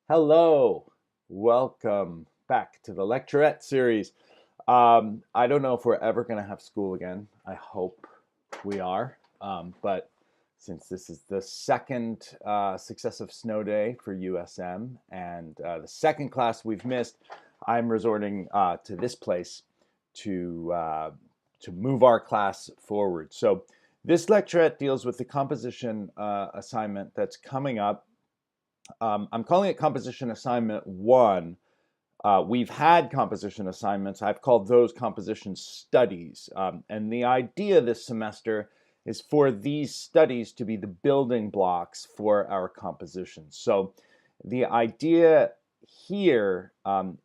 Hello, welcome back to the lecturette series. I don't know if we're ever going to have school again. I hope we are. But since this is the second successive snow day for USM and the second class we've missed, I'm resorting to this place to, uh, to move our class forward. So this lecturette deals with the composition assignment that's coming up. I'm calling it composition assignment one. We've had composition assignments. I've called those composition studies. And the idea this semester is for these studies to be the building blocks for our compositions. So the idea here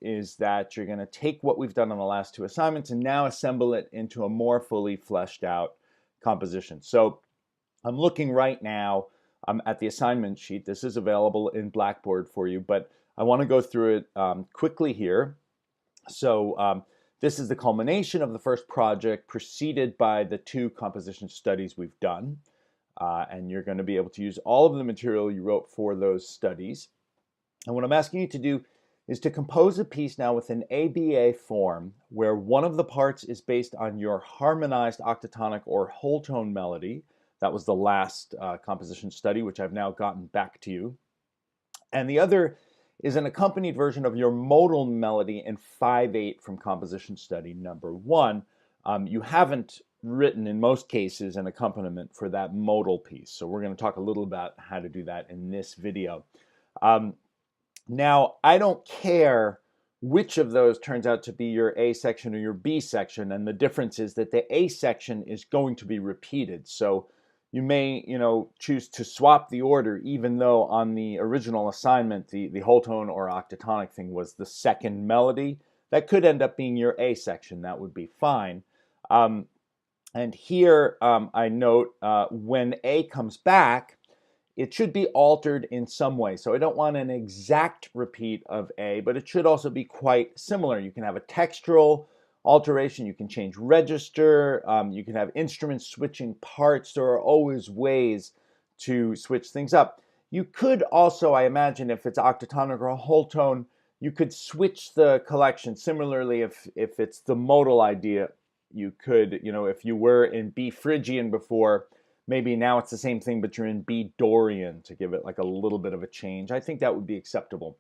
is that you're going to take what we've done on the last two assignments and now assemble it into a more fully fleshed out composition. So I'm looking right now at the assignment sheet. This is available in Blackboard for you, but I want to go through it quickly here. So this is the culmination of the first project preceded by the two composition studies we've done. And you're going to be able to use all of the material you wrote for those studies. And what I'm asking you to do is to compose a piece now with an ABA form where one of the parts is based on your harmonized octatonic or whole tone melody. That was the last composition study, which I've now gotten back to you. And the other is an accompanied version of your modal melody in 5/8 from composition study number one. You haven't written, in most cases, an accompaniment for that modal piece. So we're going to talk a little about how to do that in this video. Now, I don't care which of those turns out to be your A section or your B section, and the difference is that the A section is going to be repeated. So you may, choose to swap the order, even though on the original assignment, the whole tone or octatonic thing was the second melody. That could end up being your A section. That would be fine. And here I note when A comes back, it should be altered in some way. So I don't want an exact repeat of A, but it should also be quite similar. You can have a textural alteration, you can change register, you can have instruments switching parts. There are always ways to switch things up. You could also, I imagine, if it's octatonic or a whole tone, you could switch the collection. Similarly, if it's the modal idea, you could, if you were in B Phrygian before, maybe now it's the same thing, but you're in B Dorian to give it like a little bit of a change. I think that would be acceptable.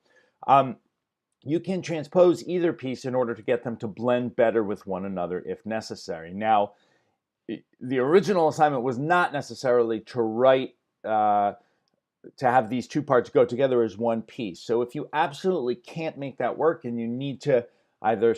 You can transpose either piece in order to get them to blend better with one another if necessary. Now, the original assignment was not necessarily to write, to have these two parts go together as one piece. So if you absolutely can't make that work and you need to either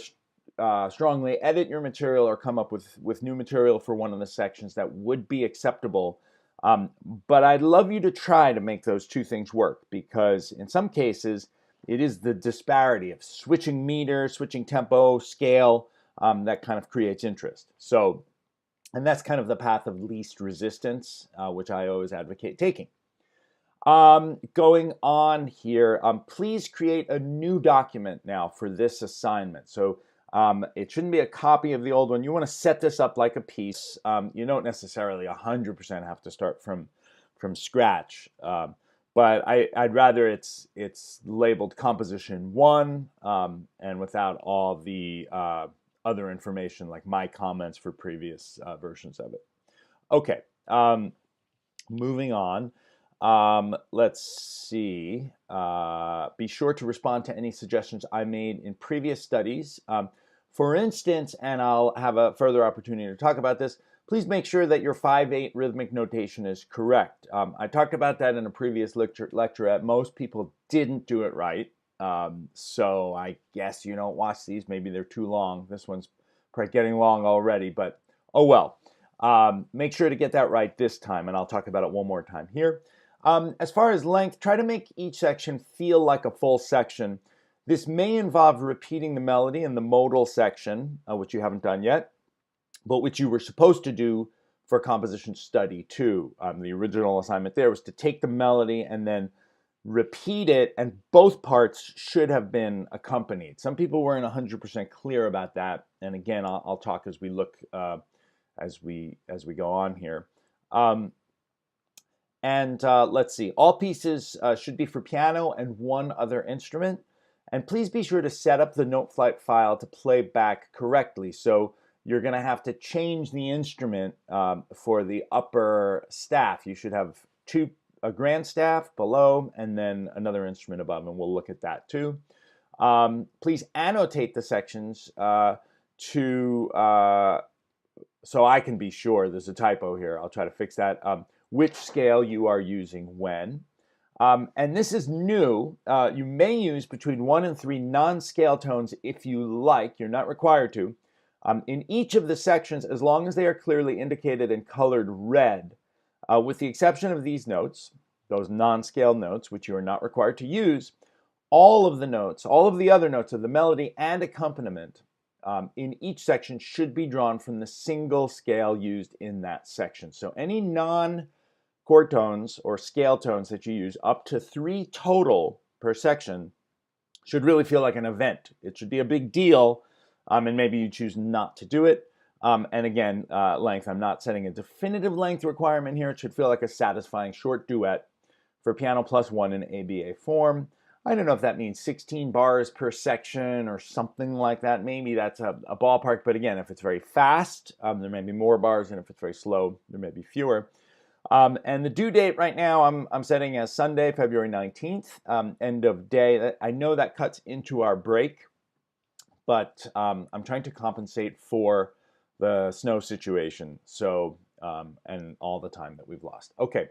strongly edit your material or come up with new material for one of the sections, that would be acceptable. But I'd love you to try to make those two things work, because in some cases, it is the disparity of switching meter, switching tempo, scale, that kind of creates interest. So, and that's kind of the path of least resistance, which I always advocate taking. Going on here, please create a new document now for this assignment. So it shouldn't be a copy of the old one. You want to set this up like a piece. You don't necessarily 100% have to start from scratch. But I'd rather it's labeled composition one and without all the other information like my comments for previous versions of it. Okay, moving on. Let's see. Be sure to respond to any suggestions I made in previous studies. For instance, and I'll have a further opportunity to talk about this, please make sure that your 5/8 rhythmic notation is correct. I talked about that in a previous lecturette. Most people didn't do it right. So I guess you don't watch these. Maybe they're too long. This one's probably getting long already, but oh well. Make sure to get that right this time, and I'll talk about it one more time here. As far as length, try to make each section feel like a full section. This may involve repeating the melody in the modal section, which you haven't done yet, but which you were supposed to do for composition study 2. The original assignment there was to take the melody and then repeat it, and both parts should have been accompanied. Some people weren't 100% clear about that, and again, I'll talk as we look as we go on here. And let's see, all pieces should be for piano and one other instrument. And please be sure to set up the note flight file to play back correctly. So you're going to have to change the instrument for the upper staff. You should have a grand staff below and then another instrument above, and we'll look at that too. Please annotate the sections so I can be sure. There's a typo here. I'll try to fix that. Which scale you are using when. And this is new. You may use between 1 and 3 non-scale tones if you like. You're not required to. In each of the sections, as long as they are clearly indicated and colored red, with the exception of these notes, those non-scale notes, which you are not required to use, all of the notes, all of the other notes of the melody and accompaniment in each section should be drawn from the single scale used in that section. So any non-chord tones or scale tones that you use, up to 3 total per section, should really feel like an event. It should be a big deal, and maybe you choose not to do it. And again, length, I'm not setting a definitive length requirement here. It should feel like a satisfying short duet for piano +1 in ABA form. I don't know if that means 16 bars per section or something like that. Maybe that's a ballpark, but again, if it's very fast, there may be more bars, and if it's very slow, there may be fewer. And the due date right now, I'm setting as Sunday, February 19th, end of day. I know that cuts into our break, but I'm trying to compensate for the snow situation, so and all the time that we've lost. Okay.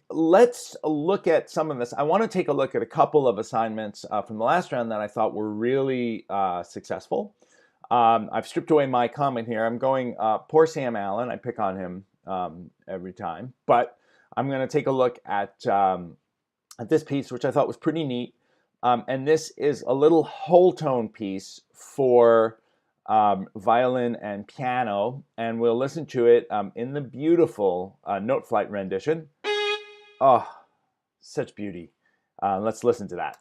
Let's look at some of this. I want to take a look at a couple of assignments from the last round that I thought were really successful. I've stripped away my comment here. I'm going, poor Sam Allen. I pick on him every time. But I'm going to take a look at this piece, which I thought was pretty neat. And this is a little whole tone piece for violin and piano, and we'll listen to it in the beautiful note flight rendition. Oh, such beauty. Let's listen to that.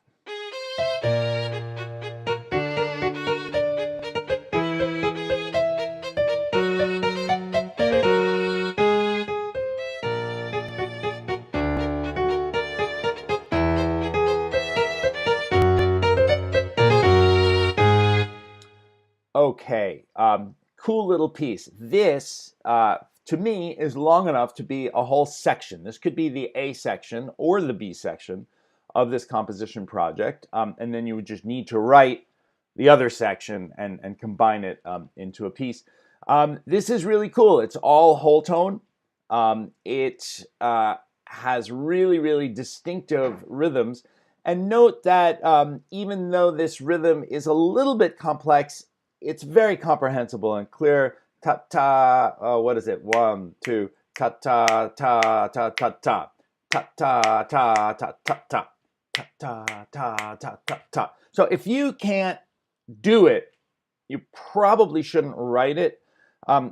Okay, cool little piece. This, to me, is long enough to be a whole section. This could be the A section or the B section of this composition project, and then you would just need to write the other section and combine it into a piece. This is really cool. It's all whole tone. It has really, really distinctive rhythms. And note that even though this rhythm is a little bit complex, it's very comprehensible and clear. Ta ta, what is it? 1, 2, ta ta ta ta ta ta, ta ta ta ta ta ta, ta ta ta ta ta ta. So if you can't do it, you probably shouldn't write it.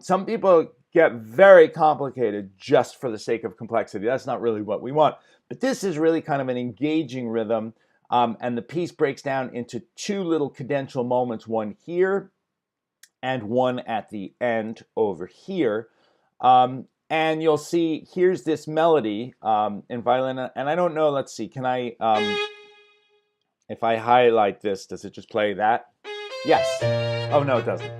Some people get very complicated just for the sake of complexity. That's not really what we want. But this is really kind of an engaging rhythm. And the piece breaks down into 2 little cadential moments, one here and one at the end over here. And you'll see here's this melody in violin. And I don't know, let's see, can I, if I highlight this, does it just play that? Yes. Oh, no, it doesn't.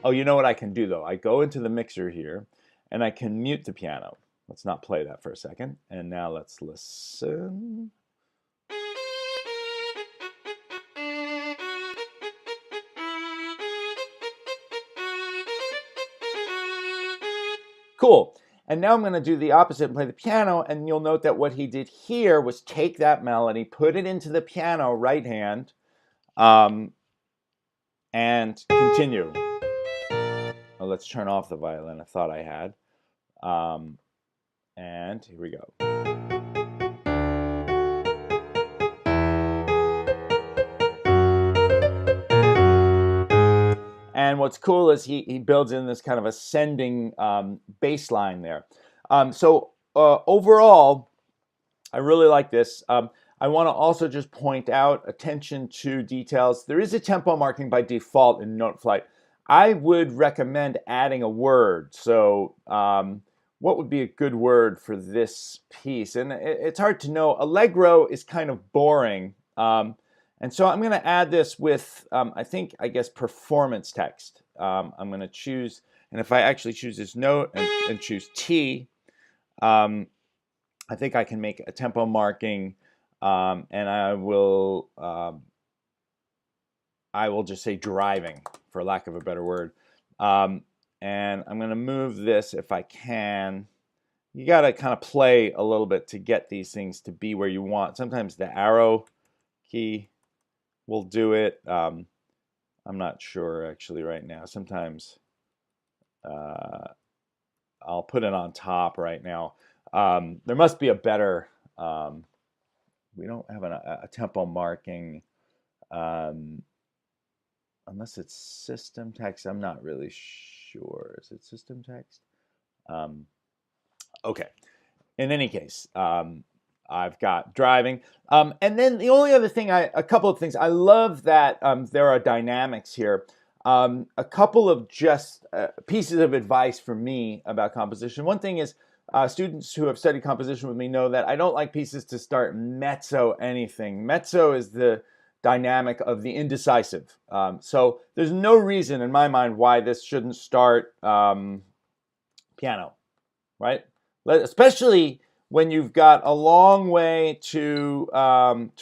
Oh, you know what I can do, though? I go into the mixer here, and I can mute the piano. Let's not play that for a second. And now let's listen. Cool. And now I'm going to do the opposite and play the piano, and you'll note that what he did here was take that melody, put it into the piano right hand, and continue. Well, let's turn off the violin. I thought I had. And here we go. And what's cool is he builds in this kind of ascending bass line there. So overall, I really like this. I want to also just point out attention to details. There is a tempo marking by default in note flight. I would recommend adding a word. So what would be a good word for this piece? And it's hard to know. Allegro is kind of boring. And so I'm going to add this with, I guess, performance text. I'm going to choose, and if I actually choose this note and choose T, I think I can make a tempo marking, and I will just say driving, for lack of a better word. And I'm going to move this if I can. You got to kind of play a little bit to get these things to be where you want. Sometimes the arrow key will do it. I'm not sure actually right now. Sometimes I'll put it on top right now. There must be a better, we don't have a tempo marking, unless it's system text. I'm not really sure. Is it system text? Okay. In any case, I've got driving. And then the only other thing, a couple of things. I love that there are dynamics here. A couple of just pieces of advice for me about composition. One thing is, students who have studied composition with me know that I don't like pieces to start mezzo anything. Mezzo is the dynamic of the indecisive. So there's no reason in my mind why this shouldn't start piano, right? Especially when you've got a long way to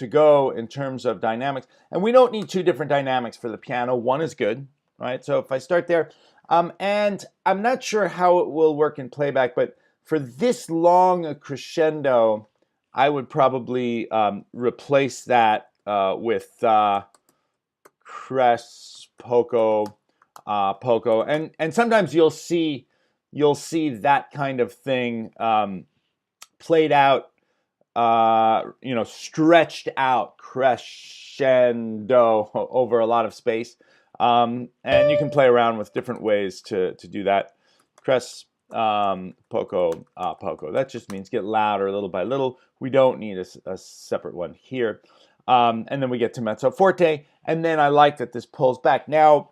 go in terms of dynamics. And we don't need two different dynamics for the piano. One is good, right? So if I start there, and I'm not sure how it will work in playback, but for this long a crescendo, I would probably replace that with cres, poco, poco. And sometimes you'll see that kind of thing played out, stretched out, crescendo over a lot of space. And you can play around with different ways to do that. Cres, poco, poco. That just means get louder little by little. We don't need a separate one here. And then we get to mezzo forte. And then I like that this pulls back. Now,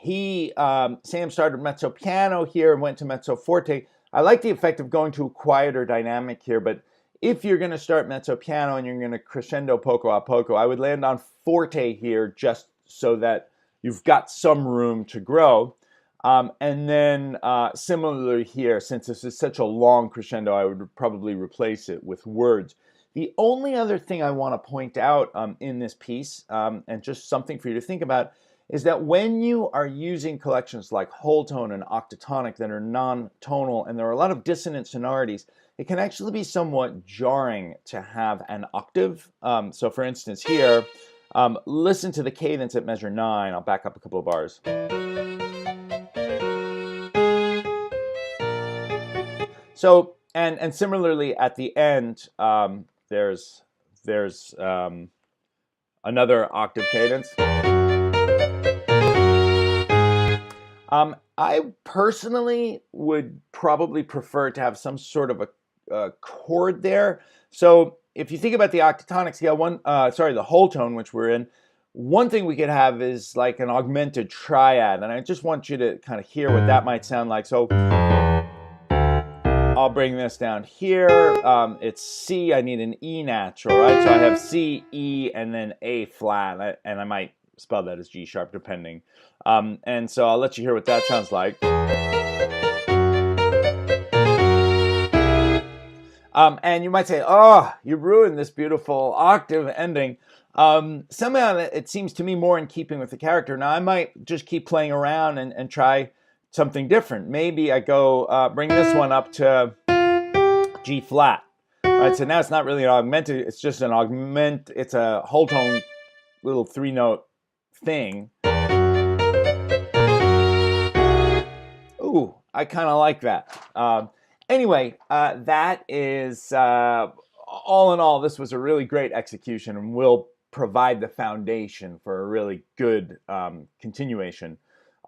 Sam started mezzo piano here and went to mezzo forte. I like the effect of going to a quieter dynamic here, but if you're going to start mezzo piano and you're going to crescendo poco a poco, I would land on forte here just so that you've got some room to grow. And then similarly here, since this is such a long crescendo, I would probably replace it with words. The only other thing I want to point out in this piece, and just something for you to think about, is that when you are using collections like whole tone and octatonic that are non-tonal, and there are a lot of dissonant sonorities, it can actually be somewhat jarring to have an octave. So for instance here, listen to the cadence at measure 9. I'll back up a couple of bars. So, and similarly at the end, there's another octave cadence. I personally would probably prefer to have some sort of a chord there. So if you think about the octatonic scale, the whole tone, which we're in, one thing we could have is like an augmented triad, and I just want you to kind of hear what that might sound like. So I'll bring this down here. It's C. I need an E natural, right? So I have C, E, and then A flat, and I might spell that as G sharp depending. And so I'll let you hear what that sounds like. And you might say, oh, you ruined this beautiful octave ending. Somehow it seems to me more in keeping with the character. Now I might just keep playing around and try something different. Maybe I go bring this one up to G flat. Right, so now it's not really an augmented, it's just it's a whole tone little 3-note thing. Ooh, I kind of like that. Anyway, that is, all in all, this was a really great execution and will provide the foundation for a really good continuation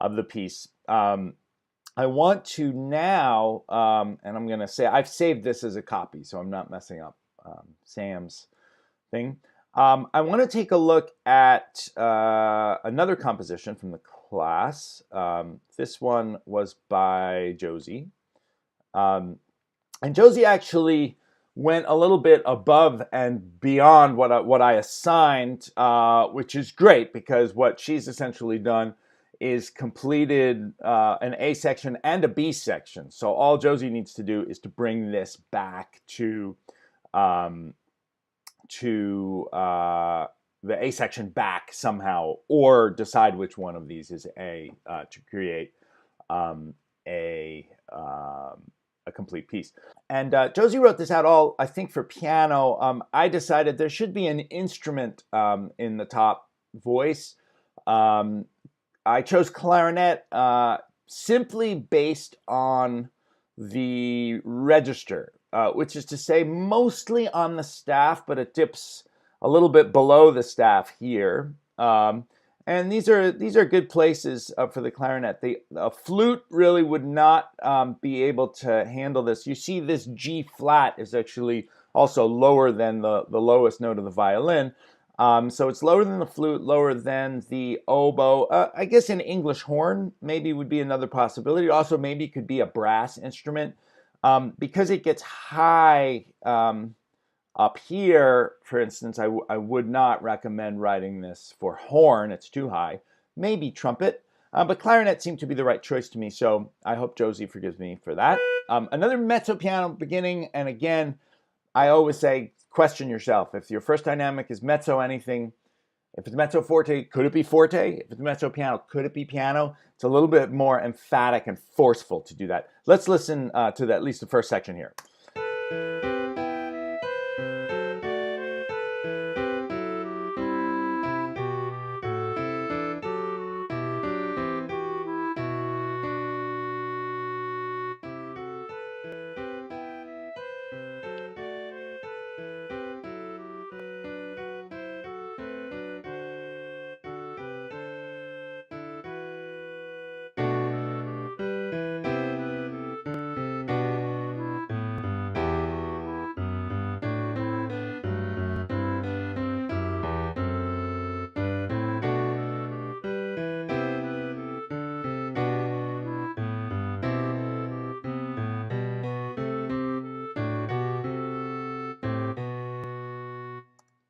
of the piece. I want to now, and I'm going to say, I've saved this as a copy, so I'm not messing up Sam's thing. I want to take a look at another composition from the class. This one was by Josie. And Josie actually went a little bit above and beyond what I assigned, which is great because what she's essentially done is completed an A section and a B section. So all Josie needs to do is to bring this back to the A section back somehow, or decide which one of these is A to create a complete piece. And Josie wrote this out all, I think, for piano. I decided there should be an instrument in the top voice. I chose clarinet simply based on the register, which is to say mostly on the staff, but it dips a little bit below the staff here. And these are good places for the clarinet. The flute really would not be able to handle this. You see this G flat is actually also lower than the lowest note of the violin. So it's lower than the flute, lower than the oboe. I guess an English horn maybe would be another possibility. Also, maybe it could be a brass instrument. Because it gets high up here, for instance, I would not recommend writing this for horn. It's too high. Maybe trumpet. But clarinet seemed to be the right choice to me, so I hope Josie forgives me for that. Another mezzo piano beginning, and again, I always say, question yourself. If your first dynamic is mezzo anything, if it's mezzo forte, could it be forte? If it's mezzo piano, could it be piano? It's a little bit more emphatic and forceful to do that. Let's listen to at least the first section here.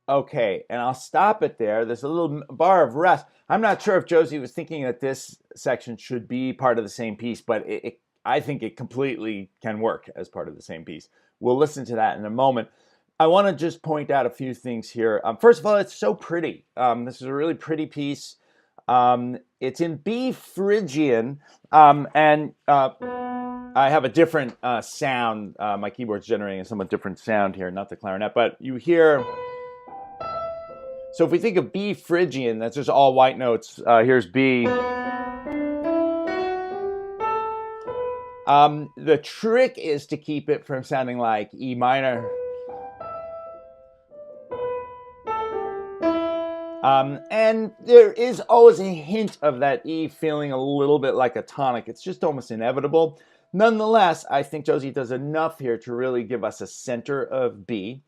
Okay, and I'll stop it there. There's a little bar of rest. I'm not sure if Josie was thinking that this section should be part of the same piece, but I think it completely can work as part of the same piece. We'll listen to that in a moment. I want to just point out a few things here. First of all, it's so pretty. This is a really pretty piece. It's in B Phrygian, and I have a different sound. My keyboard's generating a somewhat different sound here, not the clarinet, but you hear... So if we think of B Phrygian, that's just all white notes. Here's B. The trick is to keep it from sounding like E minor. And there is always a hint of that E feeling a little bit like a tonic. It's just almost inevitable. Nonetheless, I think Josie does enough here to really give us a center of B.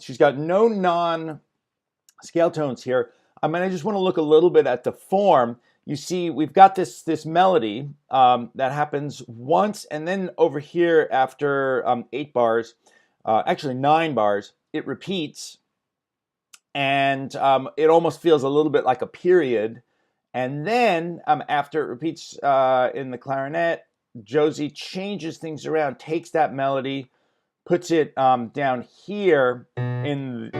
She's got no non-scale tones here. And I just want to look a little bit at the form. You see, we've got this melody that happens once, and then over here after 8 bars, actually 9 bars, it repeats. And it almost feels a little bit like a period. And then after it repeats in the clarinet, Josie changes things around, takes that melody, puts it down here in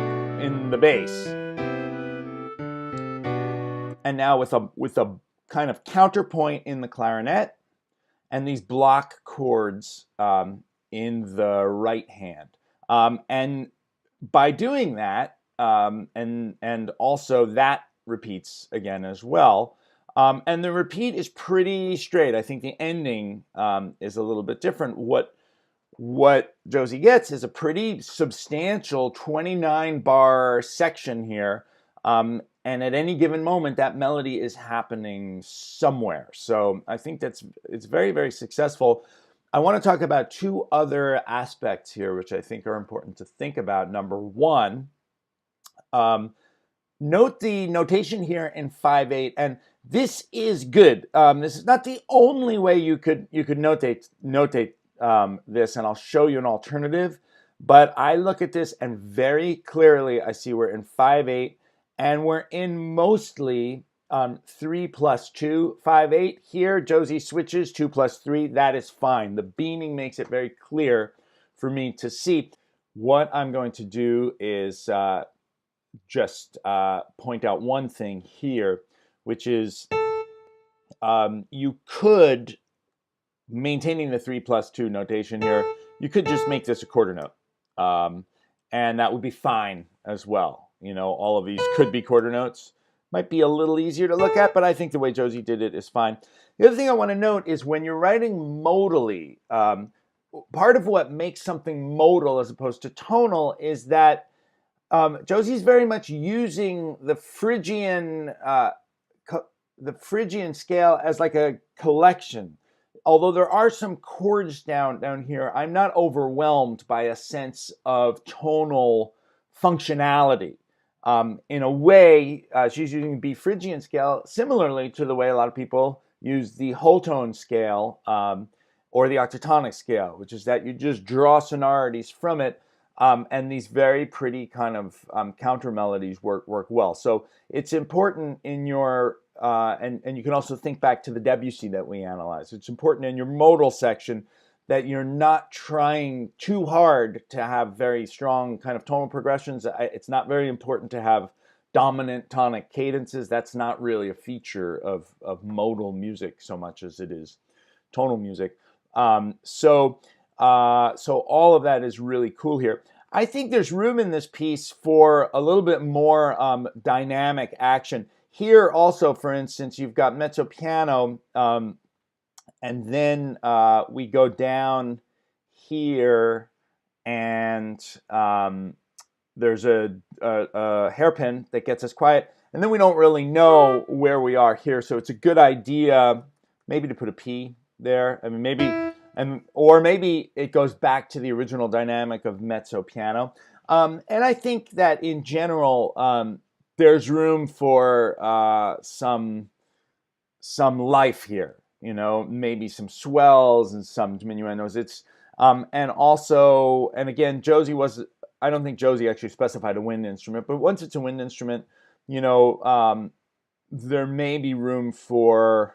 the bass. And now with a kind of counterpoint in the clarinet and these block chords in the right hand. And by doing that, and also that repeats again as well. And the repeat is pretty straight. I think the ending is a little bit different. What Josie gets is a pretty substantial 29 bar section here. And at any given moment, that melody is happening somewhere. So I think it's very, very successful. I want to talk about 2 other aspects here, which I think are important to think about. Number 1, note the notation here in 5/8, and this is good. This is not the only way you could notate this, and I'll show you an alternative. But I look at this and very clearly I see we're in 5/8 and we're in mostly 3 plus 2, 5/8. Here, Josie switches 2 plus 3. That is fine. The beaming makes it very clear for me to see. What I'm going to do is just point out one thing here, which is you could, maintaining the 3 plus 2 notation here, you could just make this a quarter note. And that would be fine as well. You know, all of these could be quarter notes. Might be a little easier to look at, but I think the way Josie did it is fine. The other thing I want to note is when you're writing modally, part of what makes something modal as opposed to tonal is that Josie's very much using the Phrygian scale as like a collection. Although there are some chords down here, I'm not overwhelmed by a sense of tonal functionality. In a way, she's using the B Phrygian scale similarly to the way a lot of people use the whole tone scale or the octatonic scale, which is that you just draw sonorities from it, and these very pretty kind of counter melodies work well. So it's important in your and you can also think back to the Debussy that we analyzed. It's important in your modal section that you're not trying too hard to have very strong kind of tonal progressions. It's not very important to have dominant tonic cadences. That's not really a feature of modal music so much as it is tonal music. So all of that is really cool here. I think there's room in this piece for a little bit more dynamic action. Here also, for instance, you've got mezzo piano, and then we go down here, and there's a hairpin that gets us quiet, and then we don't really know where we are here, so it's a good idea maybe to put a P there. I mean, maybe, or maybe it goes back to the original dynamic of mezzo piano. And I think that in general, there's room for some life here, you know, maybe some swells and some diminuendos. It's and also, and again, I don't think Josie actually specified a wind instrument, but once it's a wind instrument, you know, there may be room for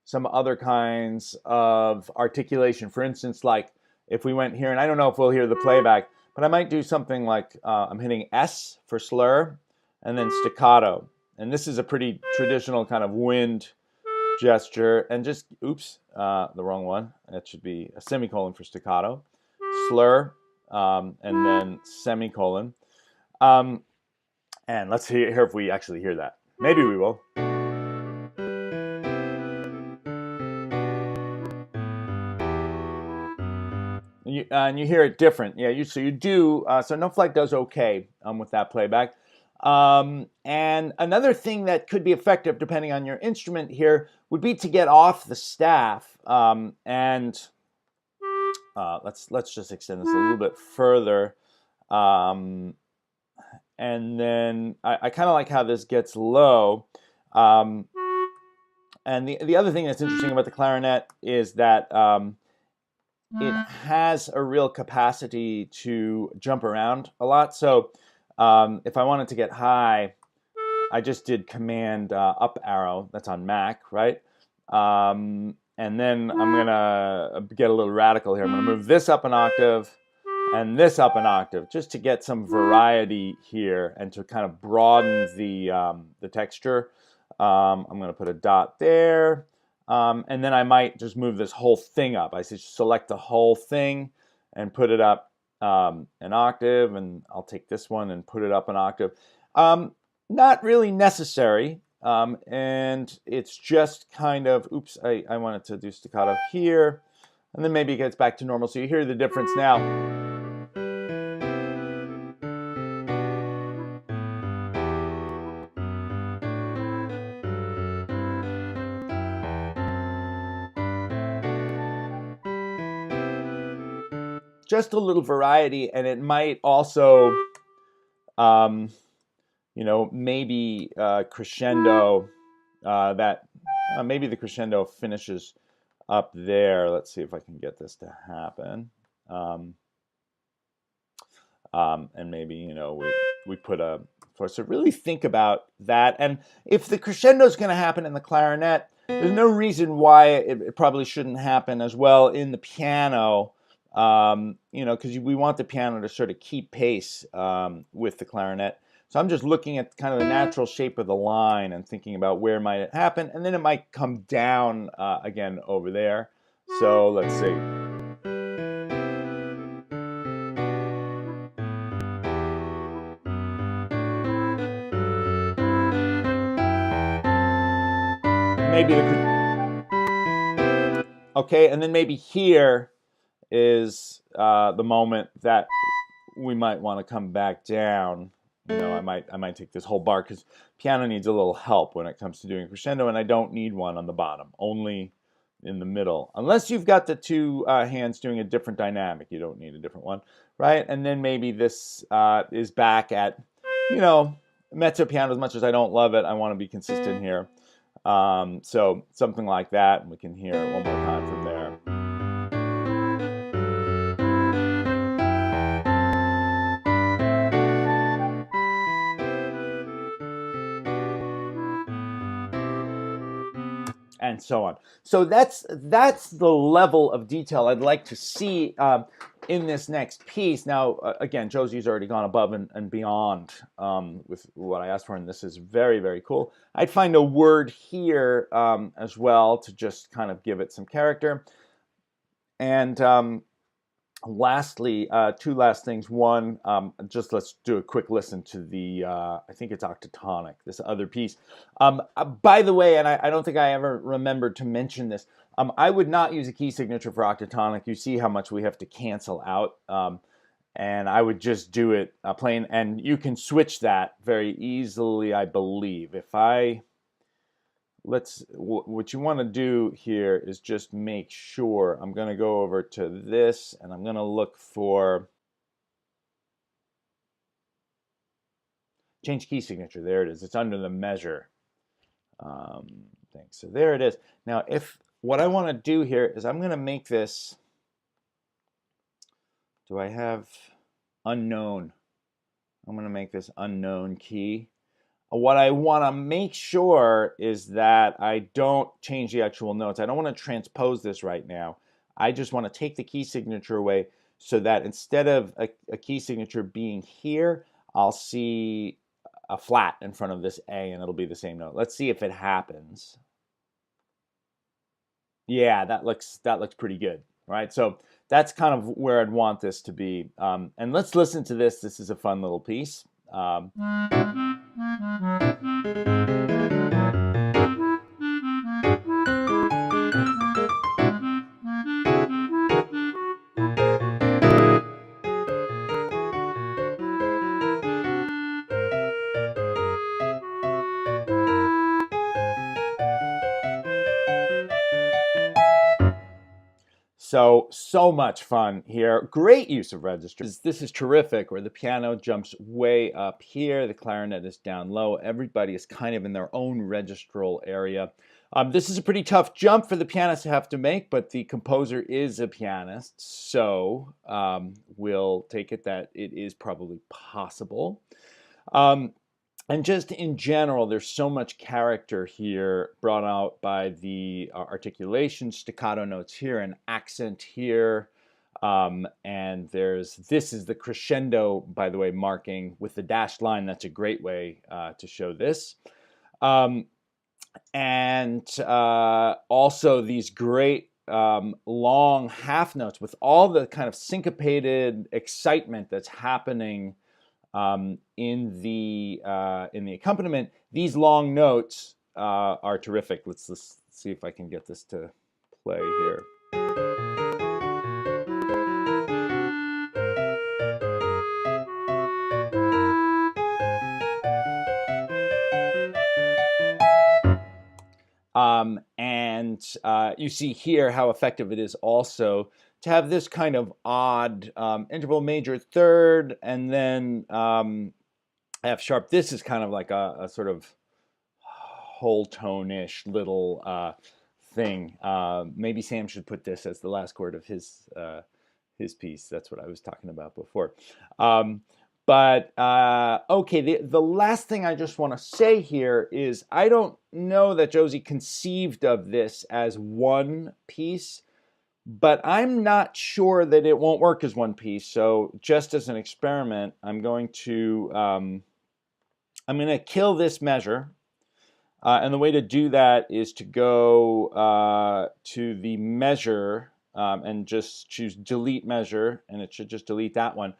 some other kinds of articulation. For instance, like if we went here, and I don't know if we'll hear the playback, but I might do something like I'm hitting S for slur, and then staccato. And this is a pretty traditional kind of wind gesture. And just, oops, the wrong one. That should be a semicolon for staccato. Slur, and then semicolon. And let's hear if we actually hear that. Maybe we will. And you hear it different. Yeah, so you do, so No Flight does okay with that playback. And another thing that could be effective, depending on your instrument here, would be to get off the staff. And let's just extend this a little bit further. And then I kind of like how this gets low. And the other thing that's interesting about the clarinet is that it has a real capacity to jump around a lot. So if I wanted to get high, I just did Command up arrow. That's on Mac, right? And then I'm going to get a little radical here. I'm going to move this up an octave and this up an octave just to get some variety here and to kind of broaden the texture. I'm going to put a dot there. And then I might just move this whole thing up. I just select the whole thing and put it up an octave, and I'll take this one and put it up an octave. Not really necessary, and it's just kind of, oops, I wanted to do staccato here, and then maybe it gets back to normal. So you hear the difference now. Just a little variety, and it might also, you know, maybe crescendo, maybe the crescendo finishes up there. Let's see if I can get this to happen. And maybe, you know, we put a, so really think about that. And if the crescendo is going to happen in the clarinet, there's no reason why it probably shouldn't happen as well in the piano, you know, because we want the piano to sort of keep pace with the clarinet. So I'm just looking at kind of the natural shape of the line and thinking about where might it happen, and then it might come down again over there. So let's see. Maybe okay, and then maybe here is the moment that we might want to come back down. You know, I might take this whole bar because piano needs a little help when it comes to doing crescendo, and I don't need one on the bottom, only in the middle. Unless you've got the two hands doing a different dynamic, you don't need a different one, right? And then maybe this is back at, you know, mezzo piano. As much as I don't love it, I want to be consistent here. So something like that, and we can hear it one more time from there. And so on. So that's the level of detail I'd like to see in this next piece. Now, again, Josie's already gone above and beyond with what I asked for, and this is very, very cool. I'd find a word here as well to just kind of give it some character. And lastly, two last things. One, just let's do a quick listen to the, I think it's octatonic, this other piece. By the way, and I don't think I ever remembered to mention this, I would not use a key signature for octatonic. You see how much we have to cancel out. And I would just do it plain, and you can switch that very easily, I believe. If I... what you want to do here is just make sure. I'm going to go over to this, and I'm going to look for change key signature. There it is. It's under the measure thing. So there it is. Now, if what I want to do here is I'm going to make this, do I have unknown? I'm going to make this unknown key. What I want to make sure is that I don't change the actual notes. I don't want to transpose this right now. I just want to take the key signature away so that instead of a key signature being here, I'll see a flat in front of this A, and it'll be the same note. Let's see if it happens. Yeah, that looks pretty good, right? So that's kind of where I'd want this to be. And let's listen to this. This is a fun little piece. So much fun here. Great use of registers. This is terrific, where the piano jumps way up here, the clarinet is down low. Everybody is kind of in their own registral area. This is a pretty tough jump for the pianist to have to make, but the composer is a pianist, so we'll take it that it is probably possible. And just in general, there's so much character here brought out by the articulation, staccato notes here, and accent here. And this is the crescendo, by the way, marking with the dashed line. That's a great way to show this. And also these great long half notes with all the kind of syncopated excitement that's happening in the accompaniment. These long notes are terrific. Let's see if I can get this to play here. And you see here how effective it is also to have this kind of odd interval major third and then F sharp. This is kind of like a sort of whole tone-ish little thing. Maybe Sam should put this as the last chord of his piece. That's what I was talking about before. Okay, the last thing I just want to say here is I don't know that Josie conceived of this as one piece, but I'm not sure that it won't work as one piece. So just as an experiment, I'm going to kill this measure. And the way to do that is to go to the measure and just choose delete measure, and it should just delete that one.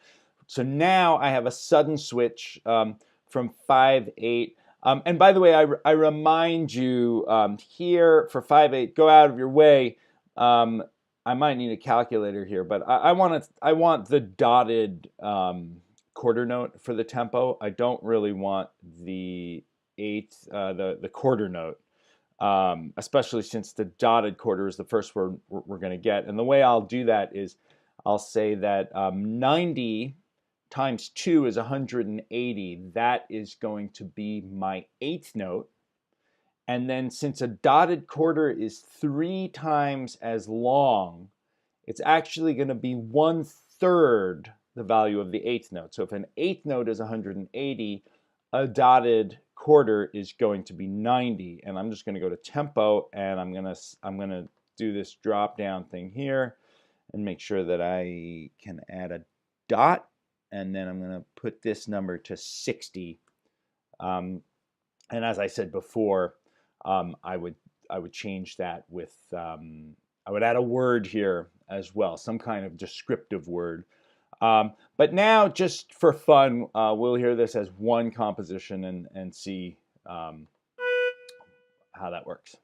So now I have a sudden switch from 5/8. And by the way, I remind you here for 5/8, go out of your way. I might need a calculator here, but I want the dotted quarter note for the tempo. I don't really want the eighth, the quarter note, especially since the dotted quarter is the first word we're going to get. And the way I'll do that is I'll say that 90 times 2 is 180. That is going to be my eighth note. And then since a dotted quarter is 3 times as long, it's actually going to be 1/3 the value of the eighth note. So if an eighth note is 180, a dotted quarter is going to be 90. And I'm just going to go to tempo, and I'm going to do this drop down thing here and make sure that I can add a dot, and then I'm going to put this number to 60. And as I said before, I would change that with I would add a word here as well, some kind of descriptive word. But now, just for fun, we'll hear this as one composition and see how that works.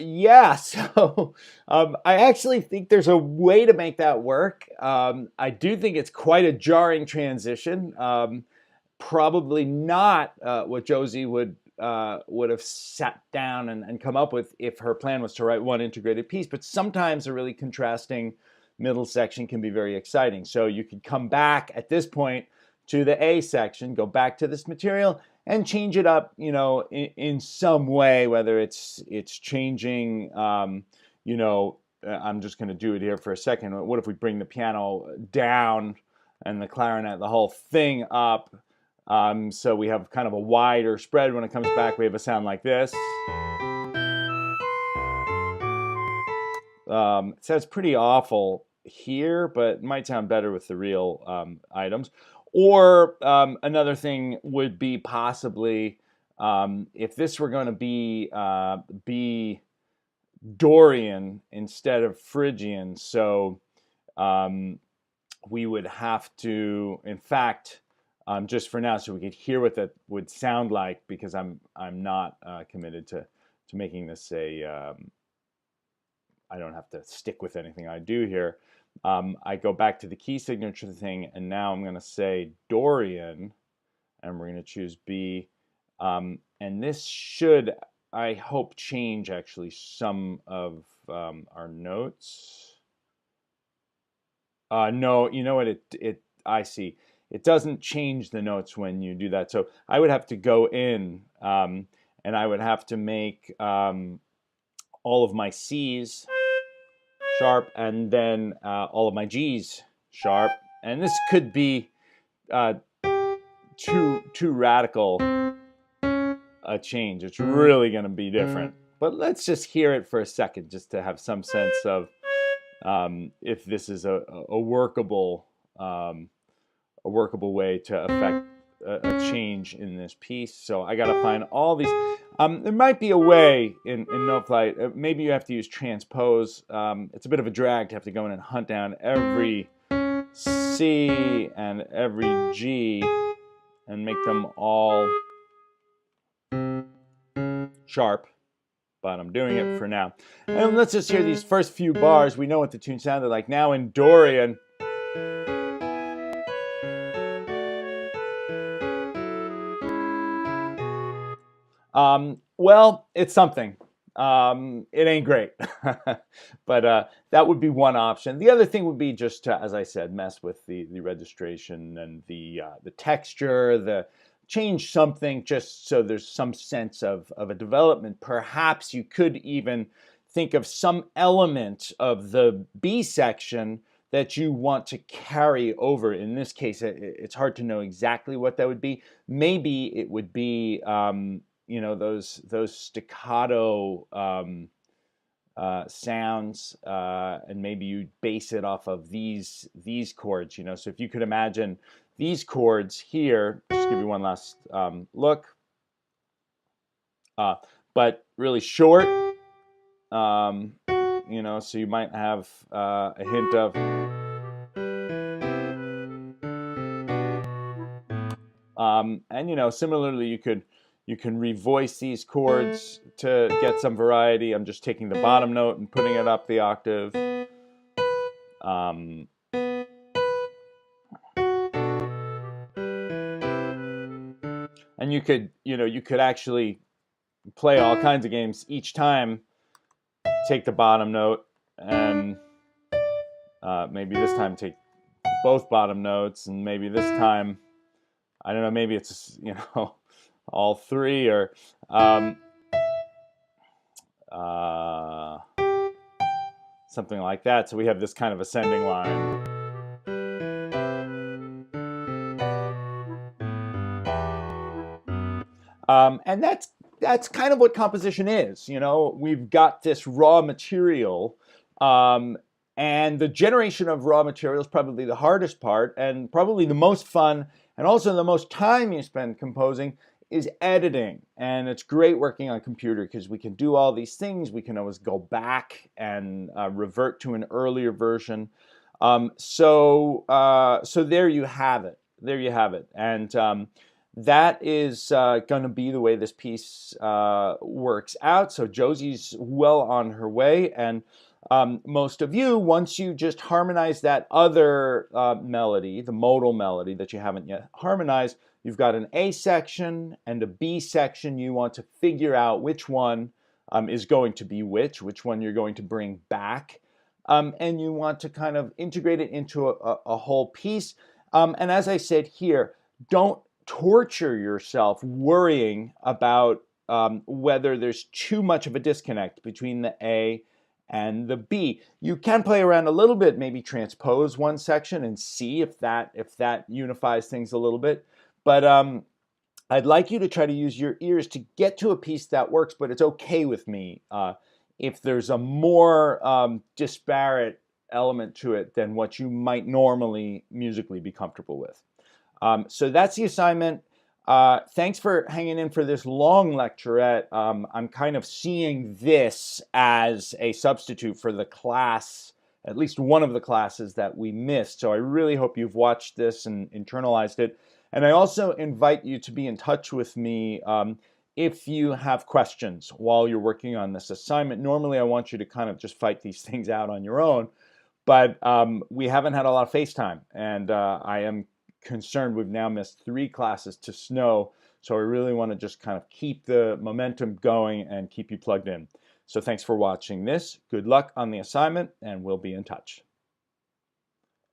Yeah, so I actually think there's a way to make that work. I do think it's quite a jarring transition. Probably not what Josie would have sat down and come up with if her plan was to write one integrated piece. But sometimes a really contrasting middle section can be very exciting. So you could come back at this point to the A section, go back to this material, and change it up, in some way, whether it's changing, I'm just going to do it here for a second. What if we bring the piano down and the clarinet, the whole thing up, so we have kind of a wider spread. When it comes back, we have a sound like this. It sounds pretty awful here, but it might sound better with the real items. Or another thing would be possibly if this were going to be Dorian instead of Phrygian. So we would have to, in fact, just for now, so we could hear what that would sound like, because I'm not committed to making this a. I don't have to stick with anything I do here. I go back to the key signature thing, and now I'm going to say Dorian, and we're going to choose B. And this should, I hope, change actually some of our notes. No, you know what? I see. It doesn't change the notes when you do that. So I would have to go in, and I would have to make all of my C's sharp, and then all of my G's sharp. And this could be too radical a change. It's really going to be different. But let's just hear it for a second, just to have some sense of if this is a workable way to affect a change in this piece. So I got to find all these. There might be a way in Note Flight. Maybe you have to use transpose. It's a bit of a drag to have to go in and hunt down every C and every G and make them all sharp. But I'm doing it for now. And let's just hear these first few bars. We know what the tune sounded like. Now in Dorian. Well, it's something. It ain't great, but that would be one option. The other thing would be just to, as I said, mess with the registration and the texture, change something just so there's some sense of a development. Perhaps you could even think of some element of the B section that you want to carry over. In this case, it's hard to know exactly what that would be. Maybe it would be those staccato sounds, and maybe you base it off of these chords. So if you could imagine these chords here, just give you one last look, but really short. So you might have a hint of. And similarly, you can revoice these chords to get some variety. I'm just taking the bottom note and putting it up the octave. And you could actually play all kinds of games. Each time, take the bottom note and maybe this time take both bottom notes, and maybe this time, I don't know, maybe it's all three, or something like that. So we have this kind of ascending line. And that's kind of what composition is. We've got this raw material, and the generation of raw material is probably the hardest part, and probably the most fun, and also the most time you spend composing is editing. And it's great working on a computer because we can do all these things. We can always go back and revert to an earlier version. So there you have it. There you have it. And that is going to be the way this piece works out. So Josie's well on her way, and most of you, once you just harmonize that other melody, the modal melody that you haven't yet harmonized, you've got an A section and a B section. You want to figure out which one is going to be which one you're going to bring back, and you want to kind of integrate it into a whole piece. And as I said here, don't torture yourself worrying about whether there's too much of a disconnect between the A and the B. You can play around a little bit, maybe transpose one section and see if that unifies things a little bit. But I'd like you to try to use your ears to get to a piece that works, but it's okay with me if there's a more disparate element to it than what you might normally musically be comfortable with. So that's the assignment. Thanks for hanging in for this long lecturette. I'm kind of seeing this as a substitute for the class, at least one of the classes that we missed. So I really hope you've watched this and internalized it. And I also invite you to be in touch with me if you have questions while you're working on this assignment. Normally, I want you to kind of just fight these things out on your own, but we haven't had a lot of FaceTime, and I am concerned we've now missed 3 classes to snow, so I really want to just kind of keep the momentum going and keep you plugged in. So thanks for watching this. Good luck on the assignment, and we'll be in touch.